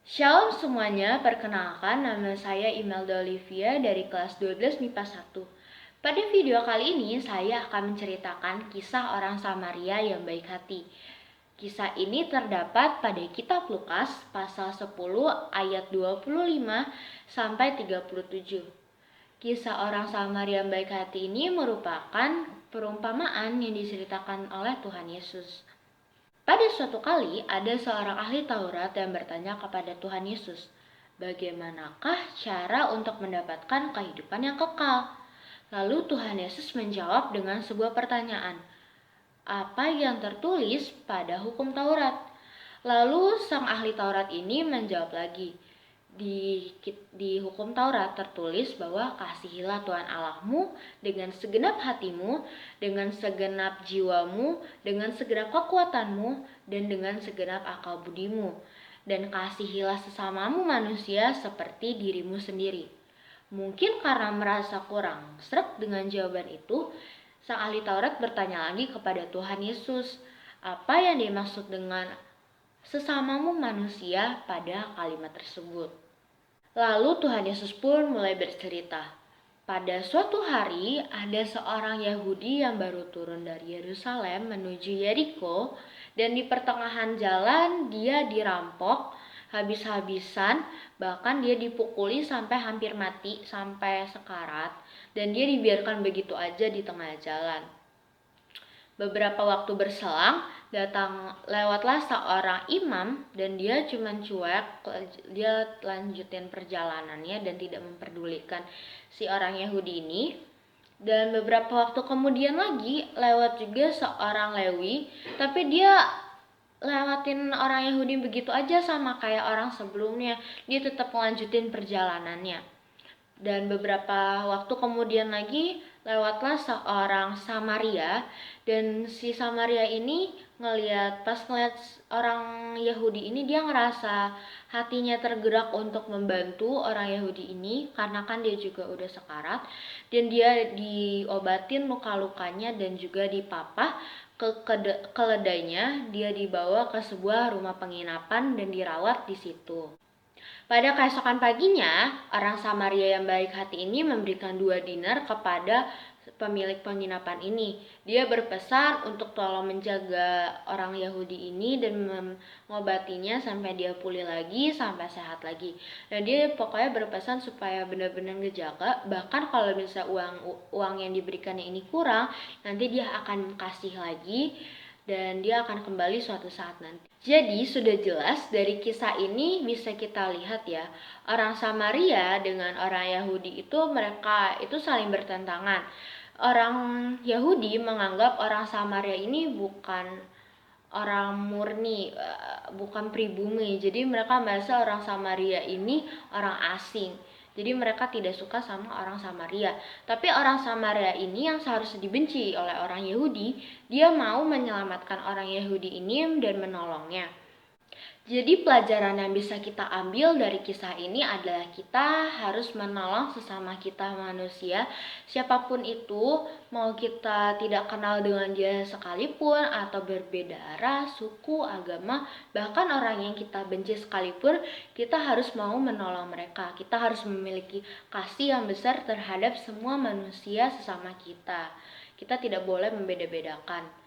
Shalom semuanya, perkenalkan nama saya Imelda Olivia dari kelas 12 MIPA 1. Pada video kali ini saya akan menceritakan kisah orang Samaria yang baik hati. Kisah ini terdapat pada kitab Lukas pasal 10 ayat 25 sampai 37. Kisah orang Samaria yang baik hati ini merupakan perumpamaan yang diceritakan oleh Tuhan Yesus. Pada suatu kali, ada seorang ahli Taurat yang bertanya kepada Tuhan Yesus, "Bagaimanakah cara untuk mendapatkan kehidupan yang kekal?" Lalu Tuhan Yesus menjawab dengan sebuah pertanyaan, "Apa yang tertulis pada hukum Taurat?" Lalu sang ahli Taurat ini menjawab lagi, di hukum Taurat tertulis bahwa kasihilah Tuhan Allahmu dengan segenap hatimu, dengan segenap jiwamu, dengan segenap kekuatanmu, dan dengan segenap akal budimu. Dan kasihilah sesamamu manusia seperti dirimu sendiri. Mungkin karena merasa kurang sreg dengan jawaban itu, sang ahli Taurat bertanya lagi kepada Tuhan Yesus, apa yang dimaksud dengan sesamamu manusia pada kalimat tersebut. Lalu Tuhan Yesus pun mulai bercerita. Pada suatu hari ada seorang Yahudi yang baru turun dari Yerusalem menuju Yeriko, dan di pertengahan jalan dia dirampok habis-habisan, bahkan dia dipukuli sampai hampir mati, sampai sekarat, dan dia dibiarkan begitu aja di tengah jalan. Beberapa waktu berselang, lewatlah seorang imam dan dia cuma cuek, dia lanjutin perjalanannya dan tidak memperdulikan si orang Yahudi ini. Dan beberapa waktu kemudian lagi lewat juga seorang Lewi, tapi dia lewatin orang Yahudi begitu aja sama kayak orang sebelumnya, dia tetap melanjutin perjalanannya. Dan beberapa waktu kemudian lagi lewatlah seorang Samaria, dan si Samaria ini pas ngeliat orang Yahudi ini, dia ngerasa hatinya tergerak untuk membantu orang Yahudi ini karena kan dia juga udah sekarat, dan dia diobatin luka-lukanya dan juga dipapah ke keledainya. Dia dibawa ke sebuah rumah penginapan dan dirawat di situ. Pada keesokan paginya, orang Samaria yang baik hati ini memberikan 2 dinar kepada pemilik penginapan ini. Dia berpesan untuk tolong menjaga orang Yahudi ini dan mengobatinya sampai dia pulih lagi, sampai sehat lagi. Dan dia pokoknya berpesan supaya benar-benar ngejaga, bahkan kalau misalnya uang yang diberikannya ini kurang, nanti dia akan kasih lagi dan dia akan kembali suatu saat nanti. Jadi sudah jelas dari kisah ini bisa kita lihat ya, orang Samaria dengan orang Yahudi itu mereka itu saling bertentangan. Orang Yahudi menganggap orang Samaria ini bukan orang murni, bukan pribumi. Jadi mereka merasa orang Samaria ini orang asing. Jadi mereka tidak suka sama orang Samaria. Tapi orang Samaria ini yang seharusnya dibenci oleh orang Yahudi, dia mau menyelamatkan orang Yahudi ini dan menolongnya. Jadi pelajaran yang bisa kita ambil dari kisah ini adalah kita harus menolong sesama kita manusia, siapapun itu, mau kita tidak kenal dengan dia sekalipun atau berbeda ras, suku, agama, bahkan orang yang kita benci sekalipun, kita harus mau menolong mereka. Kita harus memiliki kasih yang besar terhadap semua manusia sesama kita. Kita tidak boleh membeda-bedakan.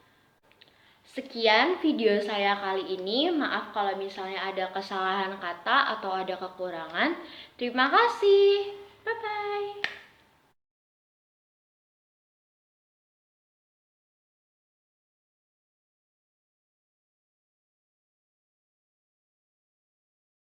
Sekian video saya kali ini. Maaf kalau misalnya ada kesalahan kata atau ada kekurangan. Terima kasih. Bye-bye.